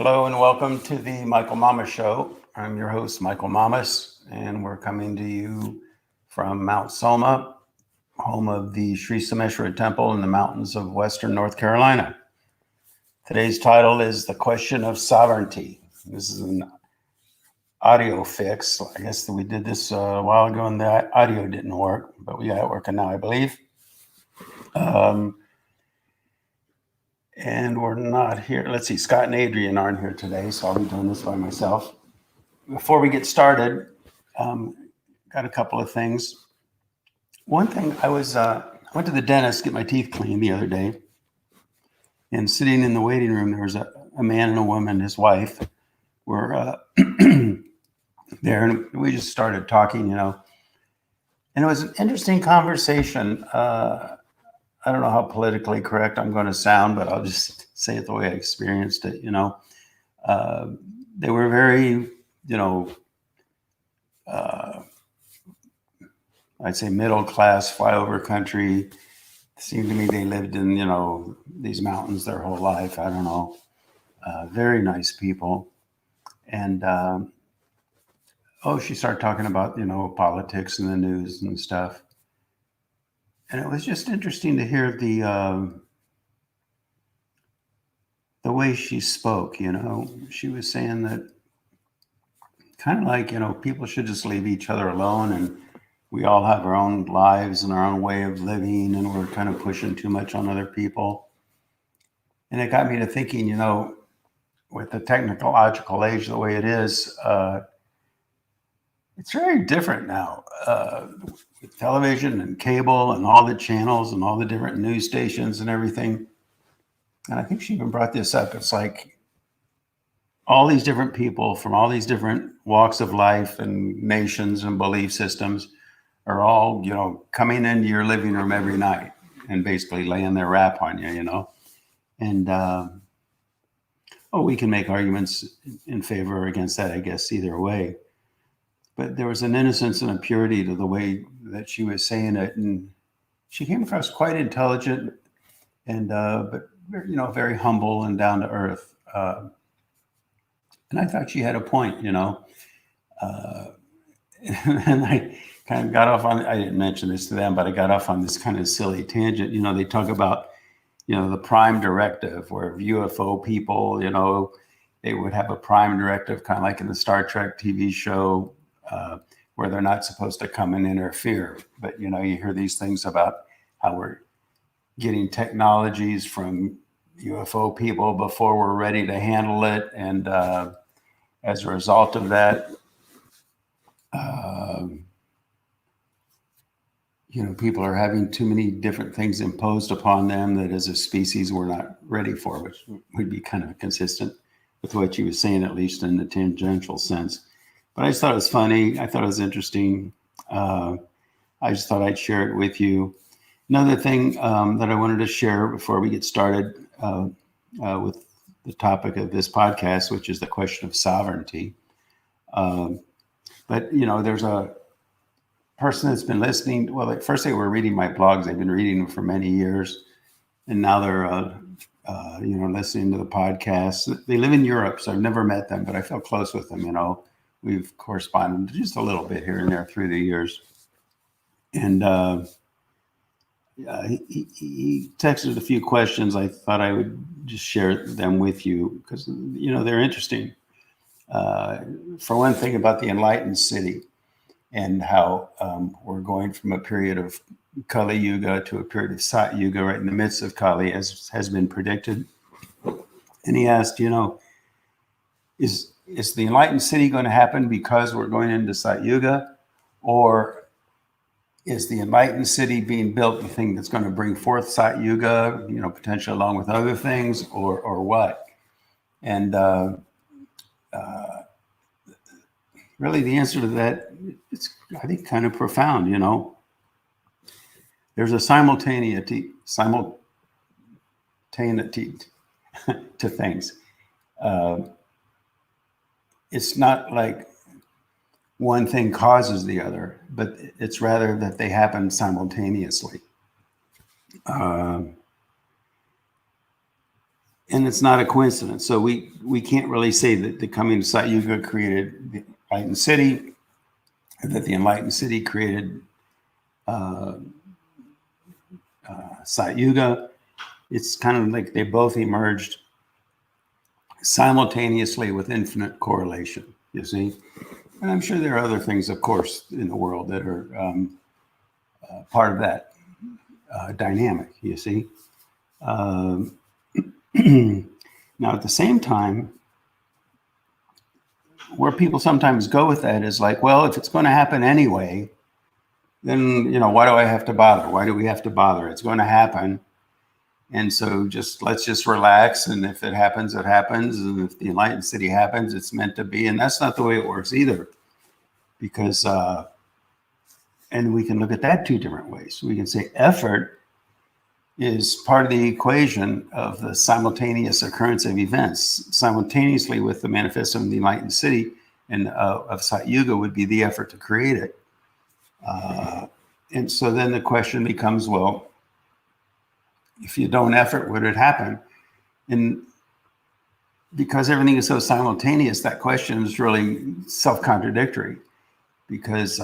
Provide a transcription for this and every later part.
Hello and welcome to the Michael Mamas Show. I'm your host, Michael Mamas, and we're coming to you from Mount Soma, home of the Sri Someshwara Temple in the mountains of Western North Carolina. Today's title is The Question of Sovereignty. This is an audio fix. I guess that we did this a while ago and the audio didn't work, but we got it working now, I believe. And we're not here. Let's see, Scott and Adrian aren't here today, so I'll be doing this by myself. Before we get started, got a couple of things. One thing, I went to the dentist to get my teeth cleaned the other day, and sitting in the waiting room, there was a man and a woman, his wife, were there, and we just started talking, and it was an interesting conversation. I don't know how politically correct I'm going to sound, but I'll just say it the way I experienced it. They were very, I'd say middle class, flyover country. It seemed to me they lived in, these mountains their whole life. I don't know. Very nice people. And, she started talking about, politics and the news and stuff. And it was just interesting to hear the way she spoke. She was saying that kind of like, people should just leave each other alone, and we all have our own lives and our own way of living, and we're kind of pushing too much on other people. And it got me to thinking, with the technological age the way it is, it's very different now. With television and cable and all the channels and all the different news stations and everything. And I think she even brought this up. It's like all these different people from all these different walks of life and nations and belief systems are all, coming into your living room every night and basically laying their rap on you, And, we can make arguments in favor or against that, I guess, either way. But there was an innocence and a purity to the way that she was saying it, and she came across quite intelligent and but very humble and down to earth. And I thought she had a point, and I kind of got off on. I didn't mention this to them, but I got off on this kind of silly tangent. They talk about the prime directive, where UFO people, they would have a prime directive, kind of like in the Star Trek TV show. Where they're not supposed to come and interfere. But, you hear these things about how we're getting technologies from UFO people before we're ready to handle it. And as a result of that, people are having too many different things imposed upon them that as a species we're not ready for, which would be kind of consistent with what you were saying, at least in the tangential sense. But I just thought it was funny. I thought it was interesting. I just thought I'd share it with you. Another thing that I wanted to share before we get started with the topic of this podcast, which is the question of sovereignty. But, there's a person that's been listening. Well, at first they were reading my blogs. They've been reading them for many years. And now they're, listening to the podcast. They live in Europe, so I've never met them, but I feel close with them, We've corresponded just a little bit here and there through the years. And he texted a few questions. I thought I would just share them with you because, they're interesting. For one thing, about the enlightened city and how we're going from a period of Kali Yuga to a period of Sat Yuga right in the midst of Kali, as has been predicted. And he asked, is the enlightened city going to happen because we're going into Sat Yuga, or is the enlightened city being built the thing that's going to bring forth Sat Yuga, potentially along with other things, or what? And really, the answer to that, it's, I think, kind of profound. There's a simultaneity to things. It's not like one thing causes the other, but it's rather that they happen simultaneously. and it's not a coincidence. So we can't really say that the coming of Sat Yuga created the enlightened city, or that the enlightened city created Sat Yuga. It's kind of like they both emerged simultaneously with infinite correlation, you see. And I'm sure there are other things, of course, in the world that are part of that dynamic, you see. Now, at the same time, where people sometimes go with that is like, well, if it's going to happen anyway, then, why do I have to bother? Why do we have to bother? It's going to happen. And so let's just relax. And if it happens, it happens. And if the enlightened city happens, it's meant to be. And that's not the way it works either. Because, and we can look at that two different ways. We can say effort is part of the equation of the simultaneous occurrence of events. Simultaneously with the manifesto of the enlightened city and of Sat Yuga would be the effort to create it. And so then the question becomes, well, if you don't effort, would it happen? And because everything is so simultaneous, that question is really self-contradictory, because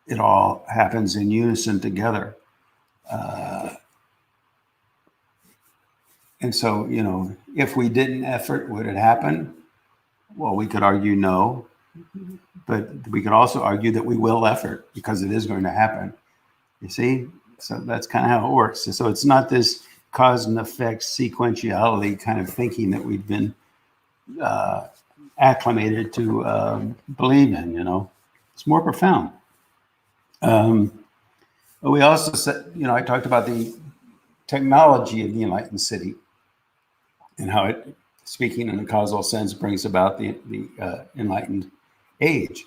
it all happens in unison together. And so, if we didn't effort, would it happen? Well, we could argue no, but we could also argue that we will effort because it is going to happen. You see? So that's kind of how it works. So it's not this cause and effect sequentiality kind of thinking that we've been acclimated to believe in, It's more profound. We also said, I talked about the technology of the enlightened city and how it, speaking in a causal sense, brings about the enlightened age.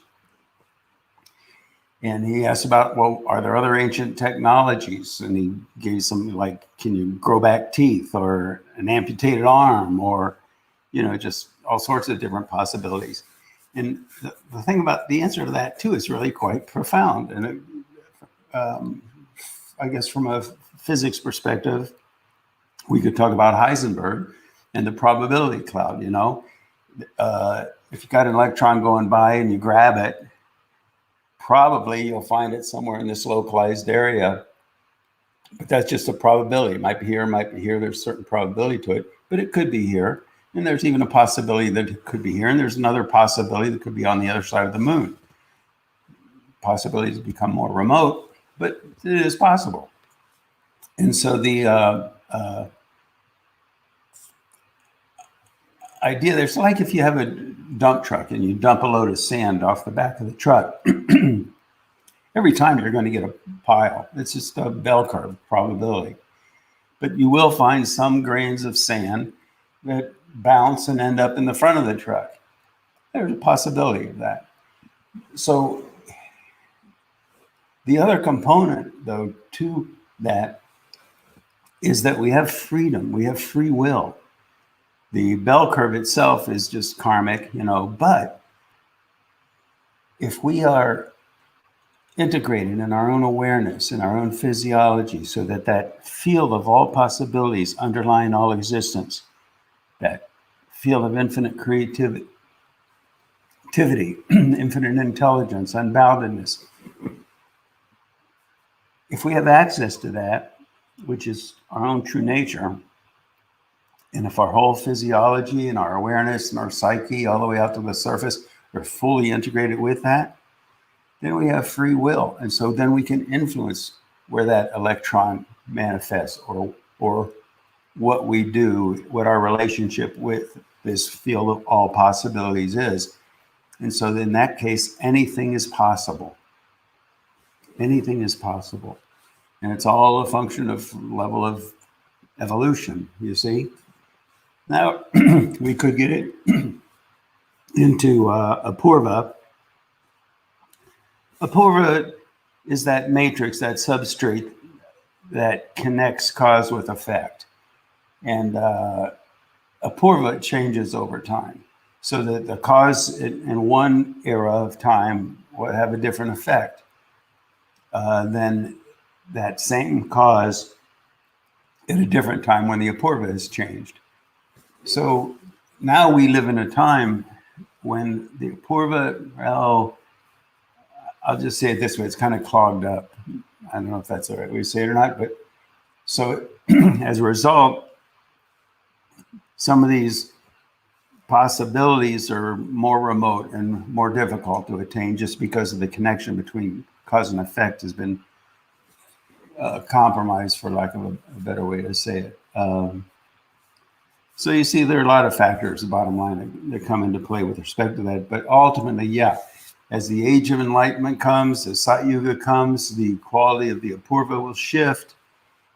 And he asked about, well, are there other ancient technologies? And he gave some, like, can you grow back teeth, or an amputated arm, or, just all sorts of different possibilities. And the thing about the answer to that, too, is really quite profound. And I guess from a physics perspective, we could talk about Heisenberg and the probability cloud, If you got an electron going by and you grab it, probably you'll find it somewhere in this localized area. But that's just a probability. It might be here, it might be here. There's a certain probability to it, but it could be here. And there's even a possibility that it could be here. And there's another possibility that could be on the other side of the moon. Possibilities become more remote, but it is possible. And so the idea, there's like if you have a dump truck and you dump a load of sand off the back of the truck, every time you're going to get a pile. It's just a bell curve probability. But you will find some grains of sand that bounce and end up in the front of the truck. There's a possibility of that. So the other component, though, to that is that we have freedom. We have free will. The bell curve itself is just karmic, but if we are integrated in our own awareness, in our own physiology, so that field of all possibilities underlying all existence, that field of infinite creativity, infinite intelligence, unboundedness, if we have access to that, which is our own true nature, and if our whole physiology and our awareness and our psyche all the way out to the surface are fully integrated with that, then we have free will. And so then we can influence where that electron manifests, or what we do, what our relationship with this field of all possibilities is. And so in that case, anything is possible. Anything is possible. And it's all a function of level of evolution, you see. Now, we could get it into Apurva. Apurva is that matrix, that substrate that connects cause with effect. And Apurva changes over time. So that the cause in one era of time will have a different effect than that same cause at a different time when the Apurva has changed. So now we live in a time when the Apurva, well, I'll just say it this way, it's kind of clogged up. I don't know if that's the right way to say it or not, but so as a result, some of these possibilities are more remote and more difficult to attain just because of the connection between cause and effect has been compromised, for lack of a better way to say it. So you see, there are a lot of factors, the bottom line, that come into play with respect to that. But ultimately, yeah, as the age of enlightenment comes, as Sat Yuga comes, the quality of the Apurva will shift.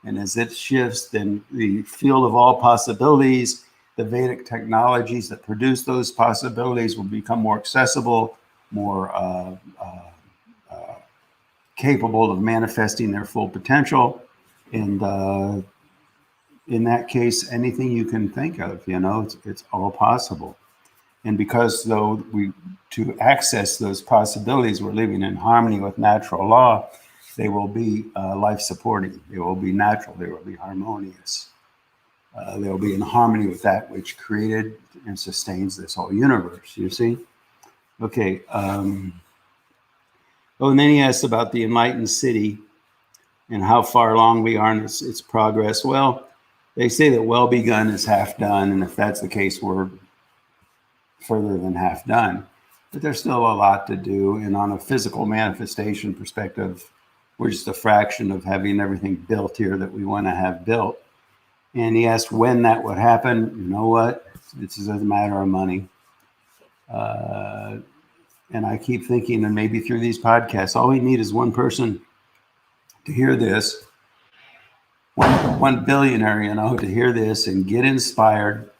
And as it shifts, then the field of all possibilities, the Vedic technologies that produce those possibilities will become more accessible, more capable of manifesting their full potential. And in that case, anything you can think of, it's all possible. And because though to access those possibilities, we're living in harmony with natural law, they will be life supporting, they will be natural, they will be harmonious. They will be in harmony with that which created and sustains this whole universe, you see? Okay. And then he asked about the enlightened city and how far along we are in its progress. Well, they say that well begun is half done. And if that's the case, we're further than half done. But there's still a lot to do. And on a physical manifestation perspective, we're just a fraction of having everything built here that we want to have built. And he asked when that would happen. You know what? It's just a matter of money. And I keep thinking, and maybe through these podcasts, all we need is one person to hear this, one billionaire, to hear this and get inspired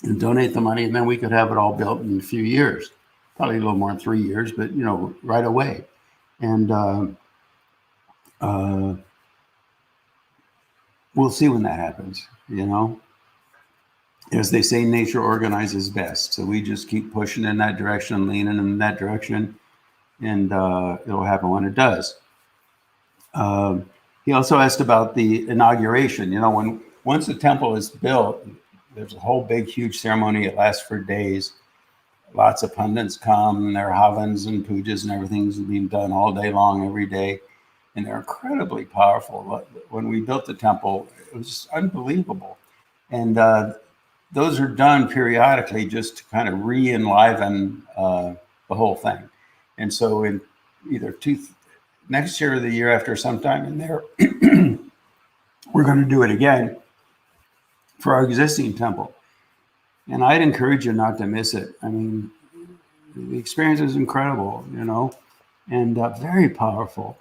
and donate the money. And then we could have it all built in a few years, probably a little more than 3 years, but, right away. And we'll see when that happens, As they say, nature organizes best. So we just keep pushing in that direction, leaning in that direction, and it'll happen when it does. He also asked about the inauguration. Once the temple is built, there's a whole big, huge ceremony. It lasts for days. Lots of pundits come. There are havans and pujas and everything's being done all day long, every day. And they're incredibly powerful. When we built the temple, it was just unbelievable. And those are done periodically just to kind of re-enliven the whole thing. And so in either next year or the year after, sometime in there, we're going to do it again for our existing temple. And I'd encourage you not to miss it. I mean, the experience is incredible, and very powerful.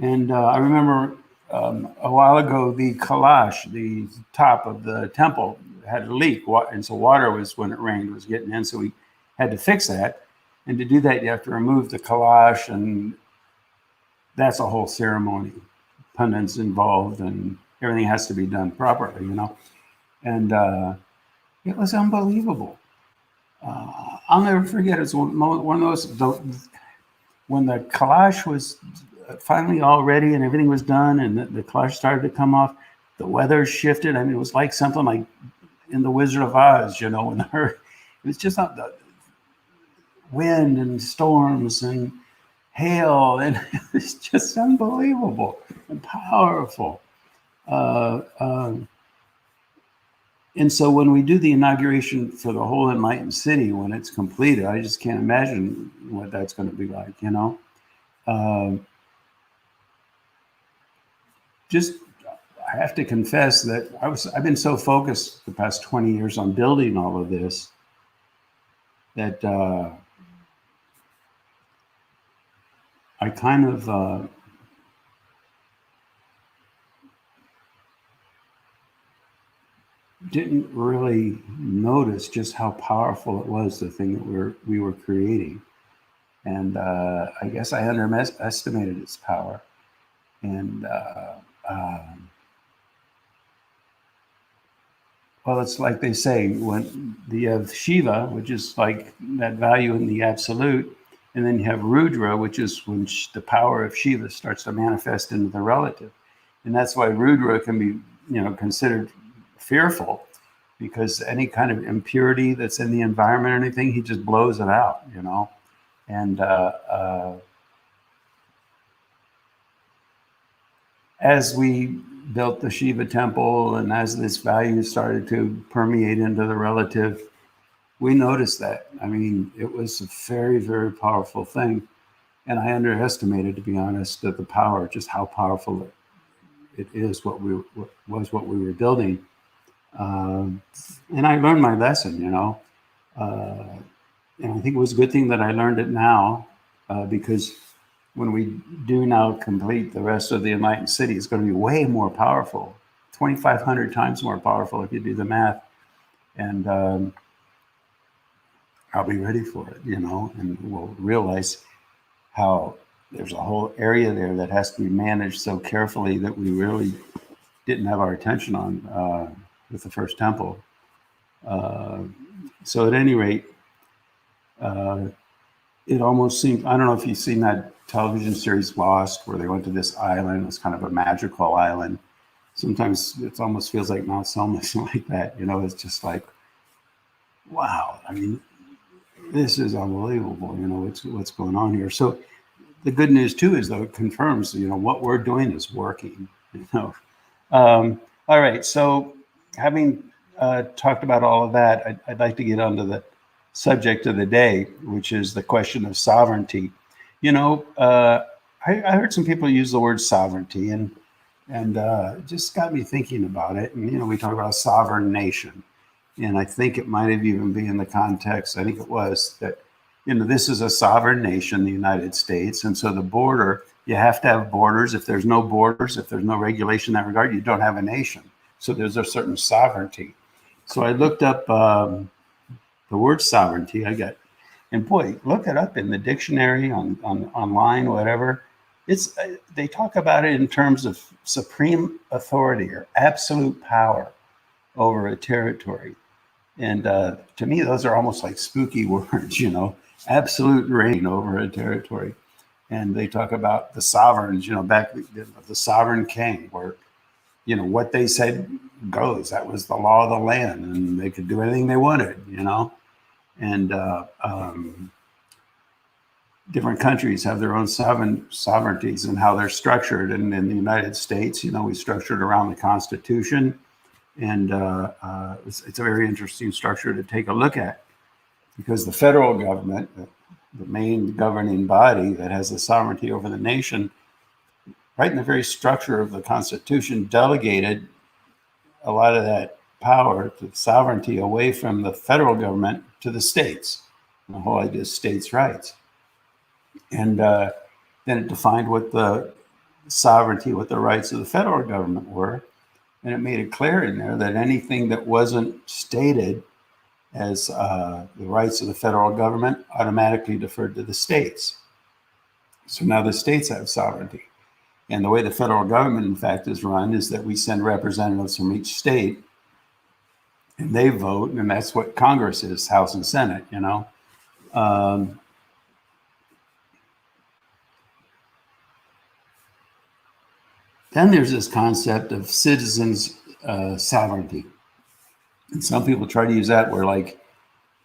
And I remember a while ago, the Kailash, the top of the temple, had a leak. And so water when it rained, was getting in. So we had to fix that. And to do that, you have to remove the Kailash, and that's a whole ceremony. Pundits involved, and everything has to be done properly, And it was unbelievable. I'll never forget. It's one of those, when the Kailash was finally all ready and everything was done, and the Kailash started to come off, the weather shifted. I mean, it was like something like in The Wizard of Oz, when it was just not the wind and storms and hail, and it was just unbelievable and powerful. And so when we do the inauguration for the whole enlightened city, when it's completed, I just can't imagine what that's going to be like, I have to confess that I've been so focused the past 20 years on building all of this that I kind of didn't really notice just how powerful it was, the thing that we were creating. And I guess I underestimated its power. And well, it's like they say, when you have Shiva, which is like that value in the absolute, and then you have Rudra, which is when the power of Shiva starts to manifest into the relative. And that's why Rudra can be, considered fearful, because any kind of impurity that's in the environment or anything, he just blows it out, you know. And as we built the Shiva temple and as this value started to permeate into the relative, we noticed that. I mean, it was a very, very powerful thing. And I underestimated, to be honest, that the power, just how powerful it is, what we were building. And I learned my lesson, you know. And I think it was a good thing that I learned it now, because when we do now complete the rest of the enlightened city, it's going to be way more powerful, 2,500 times more powerful if you do the math. And I'll be ready for it, you know, and we'll realize how there's a whole area there that has to be managed so carefully that we really didn't have our attention on with the first temple. So at any rate, it almost seemed, I don't know if you've seen that television series Lost, where they went to this island. It was kind of a magical island. Sometimes it almost feels like Mount Selmas like that. You know, it's just like, wow. I mean, this is unbelievable. You know, what's going on here. So the good news too is, though, it confirms, you know, what we're doing is working. You know. All right. So having talked about all of that, I'd like to get onto the subject of the day, which is the question of sovereignty. You know, I heard some people use the word sovereignty, and it just got me thinking about it. And you know, we talk about a sovereign nation, and I think it might have even been in the context. I think it was that, you know, this is a sovereign nation, the United States, and so the border, you have to have borders. If there's no borders, if there's no regulation in that regard, you don't have a nation. So there's a certain sovereignty. So I looked up the word sovereignty. And boy, look it up in the dictionary, on online, whatever. It's they talk about it in terms of supreme authority or absolute power over a territory. And to me, those are almost like spooky words, you know, absolute reign over a territory. And they talk about the sovereigns, you know, back the sovereign king, where, you know, what they said goes. That was the law of the land, and they could do anything they wanted, you know. And different countries have their own sovereignties and how they're structured. And in the United States, you know, we structured around the Constitution, and it's a very interesting structure to take a look at, because the federal government, the main governing body that has the sovereignty over the nation, right in the very structure of the Constitution, delegated a lot of that power to sovereignty away from the federal government to the states. And the whole idea is states' rights. And then it defined what the sovereignty, what the rights of the federal government were. And it made it clear in there that anything that wasn't stated as the rights of the federal government automatically deferred to the states. So now the states have sovereignty. And the way the federal government, in fact, is run is that we send representatives from each state, and they vote, and that's what Congress is, House and Senate, you know. Then there's this concept of citizens' sovereignty. And some people try to use that where, like,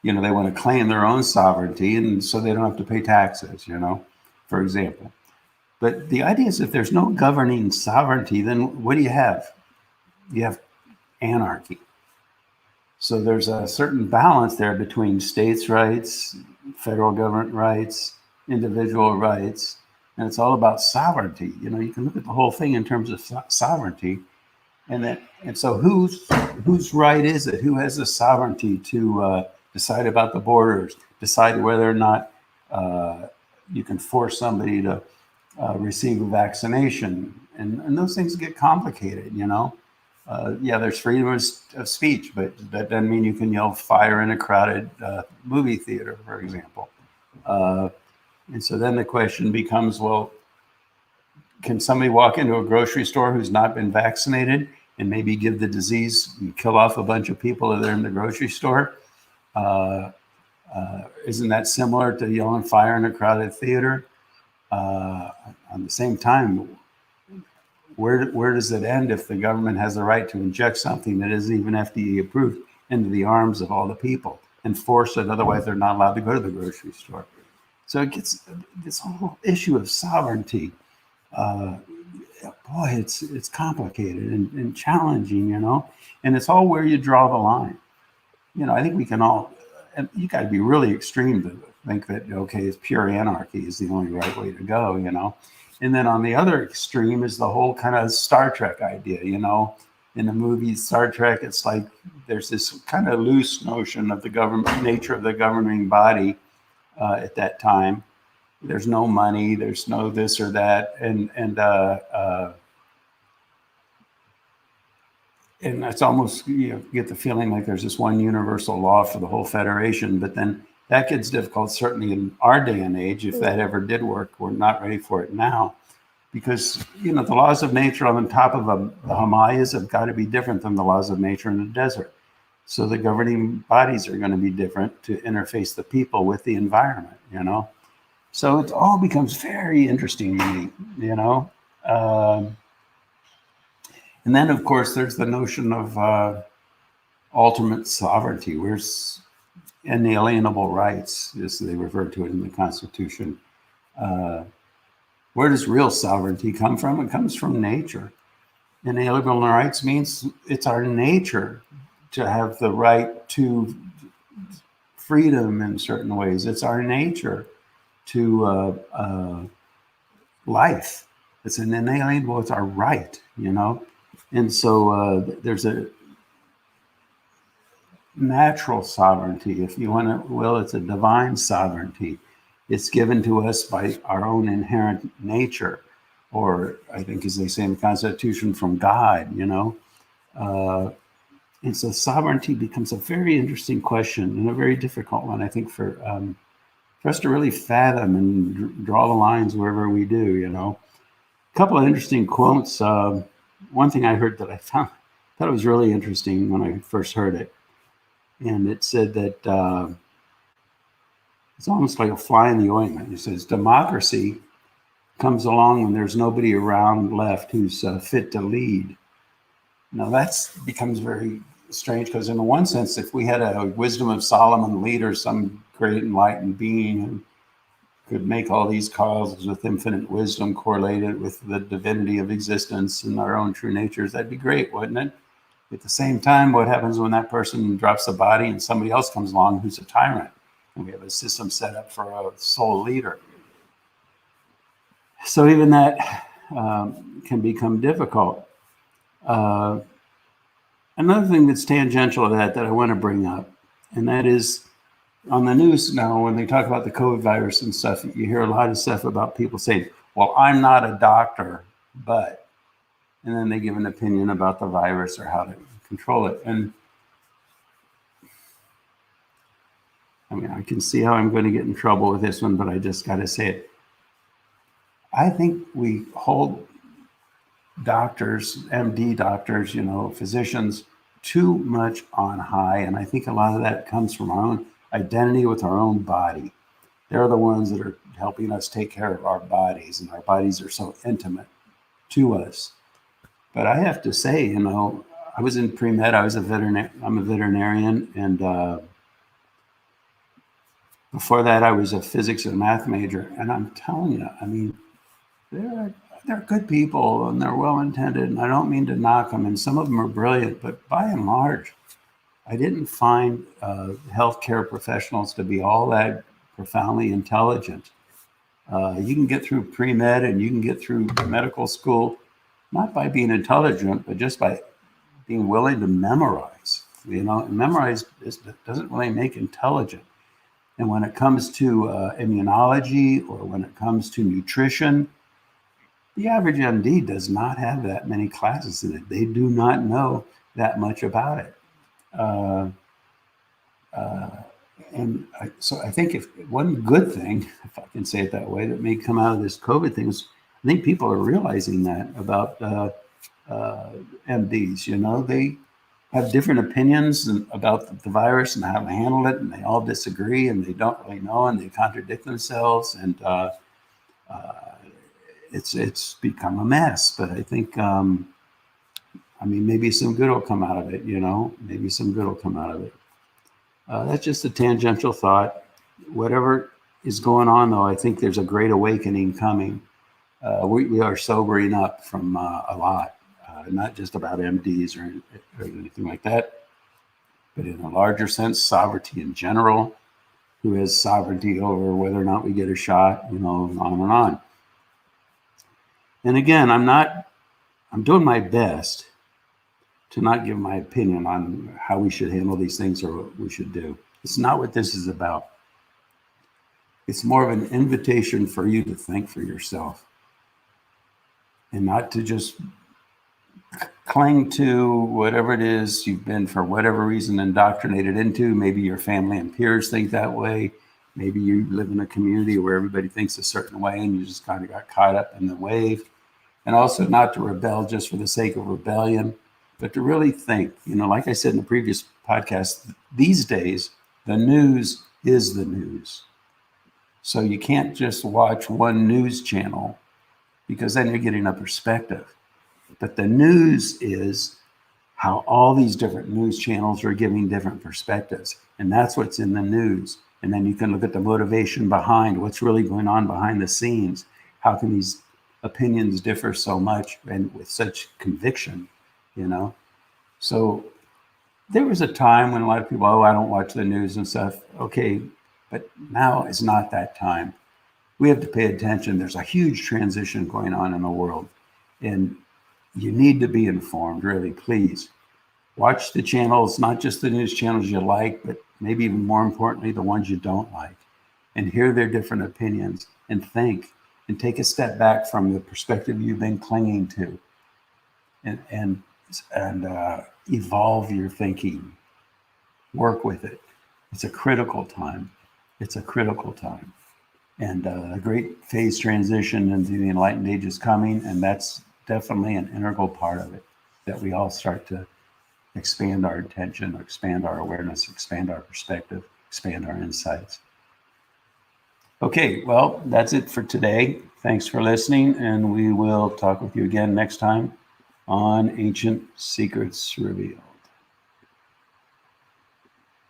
you know, they want to claim their own sovereignty, and so they don't have to pay taxes, you know, for example. But the idea is, if there's no governing sovereignty, then what do you have? You have anarchy. So there's a certain balance there between states' rights, federal government rights, individual rights, and it's all about sovereignty. You know, you can look at the whole thing in terms of sovereignty, and so whose right is it? Who has the sovereignty to decide about the borders, decide whether or not you can force somebody to receive a vaccination, and those things get complicated, you know. Yeah, there's freedom of speech, but that doesn't mean you can yell fire in a crowded movie theater, for example. And so then the question becomes, well, can somebody walk into a grocery store who's not been vaccinated and maybe give the disease and kill off a bunch of people that are in the grocery store? Isn't that similar to yelling fire in a crowded theater? At the same time, where does it end if the government has the right to inject something that isn't even FDA approved into the arms of all the people and force it. Otherwise, they're not allowed to go to the grocery store. So it gets this whole issue of sovereignty. Uh, Boy, it's complicated and challenging, and it's all where you draw the line. I think we can all, and you got to be really extreme to think that, okay, it's pure anarchy is the only right way to go, And then on the other extreme is the whole kind of Star Trek idea, In the movie Star Trek, it's like there's this kind of loose notion of the government nature of the governing body at that time. There's no money, there's no this or that, and it's almost, get the feeling like there's this one universal law for the whole federation, but then that gets difficult, certainly in our day and age, if that ever did work. We're not ready for it now because, the laws of nature on the top of the Himalayas have got to be different than the laws of nature in the desert. So the governing bodies are going to be different to interface the people with the environment, So it all becomes very interesting to me, and then, of course, there's the notion of ultimate sovereignty. Where's inalienable rights, as they refer to it in the Constitution. Where does real sovereignty come from? It comes from nature. Inalienable rights means it's our nature to have the right to freedom in certain ways. It's our nature to life. It's an inalienable, it's our right, And so there's a natural sovereignty, if you want to, it's a divine sovereignty. It's given to us by our own inherent nature, or I think, as they say in the Constitution, from God, And so sovereignty becomes a very interesting question and a very difficult one, I think, for us to really fathom and draw the lines wherever we do, A couple of interesting quotes. One thing I heard that I thought it was really interesting when I first heard it. And it said that it's almost like a fly in the ointment. It says, democracy comes along when there's nobody around left who's fit to lead. Now that becomes very strange because in one sense, if we had a Wisdom of Solomon leader, some great enlightened being who could make all these causes with infinite wisdom correlated with the divinity of existence and our own true natures, that'd be great, wouldn't it? At the same time, what happens when that person drops the body and somebody else comes along who's a tyrant? And we have a system set up for a sole leader. So even that can become difficult. Another thing that's tangential to that I want to bring up, and that is on the news now, when they talk about the COVID virus and stuff, you hear a lot of stuff about people saying, well, I'm not a doctor, but, and then they give an opinion about the virus or how to control it. And I mean, I can see how I'm going to get in trouble with this one, but I just got to say it. I think we hold doctors, MD doctors, physicians, too much on high. And I think a lot of that comes from our own identity with our own body. They're the ones that are helping us take care of our bodies, and our bodies are so intimate to us. But I have to say, I was in pre-med, I'm a veterinarian, and before that I was a physics and math major. And I'm telling you, I mean, they're good people and they're well-intended, and I don't mean to knock them, and some of them are brilliant, but by and large, I didn't find healthcare professionals to be all that profoundly intelligent. You can get through pre-med and you can get through medical school, not by being intelligent, but just by being willing to memorize. And memorize doesn't really make intelligent. And when it comes to immunology, or when it comes to nutrition, the average MD does not have that many classes in it. They do not know that much about it. So I think if one good thing, if I can say it that way, that may come out of this COVID thing is, I think people are realizing that about MDs. They have different opinions about the virus and how to handle it, and they all disagree, and they don't really know, and they contradict themselves, and it's become a mess. But I think I mean, maybe some good will come out of it, maybe some good will come out of it. That's just a tangential thought. Whatever is going on, though, I think there's a great awakening coming. We are sobering up from a lot, not just about MDs or anything like that, but in a larger sense, sovereignty in general. Who has sovereignty over whether or not we get a shot, on and on. And again, I'm doing my best to not give my opinion on how we should handle these things or what we should do. It's not what this is about. It's more of an invitation for you to think for yourself and not to just cling to whatever it is you've been, for whatever reason, indoctrinated into. Maybe your family and peers think that way. Maybe you live in a community where everybody thinks a certain way and you just kind of got caught up in the wave. And also not to rebel just for the sake of rebellion, but to really think, like I said in the previous podcast, these days, the news is the news. So you can't just watch one news channel, because then you're getting a perspective. But the news is how all these different news channels are giving different perspectives. And that's what's in the news. And then you can look at the motivation behind what's really going on behind the scenes. How can these opinions differ so much and with such conviction, So there was a time when a lot of people, I don't watch the news and stuff. Okay, but now is not that time. We have to pay attention. There's a huge transition going on in the world. And you need to be informed, really, please. Watch the channels, not just the news channels you like, but maybe even more importantly, the ones you don't like, and hear their different opinions and think and take a step back from the perspective you've been clinging to and evolve your thinking. Work with it. It's a critical time. And a great phase transition into the Enlightened Age is coming, and that's definitely an integral part of it, that we all start to expand our attention, expand our awareness, expand our perspective, expand our insights. Okay, well, that's it for today. Thanks for listening, and we will talk with you again next time on Ancient Secrets Revealed.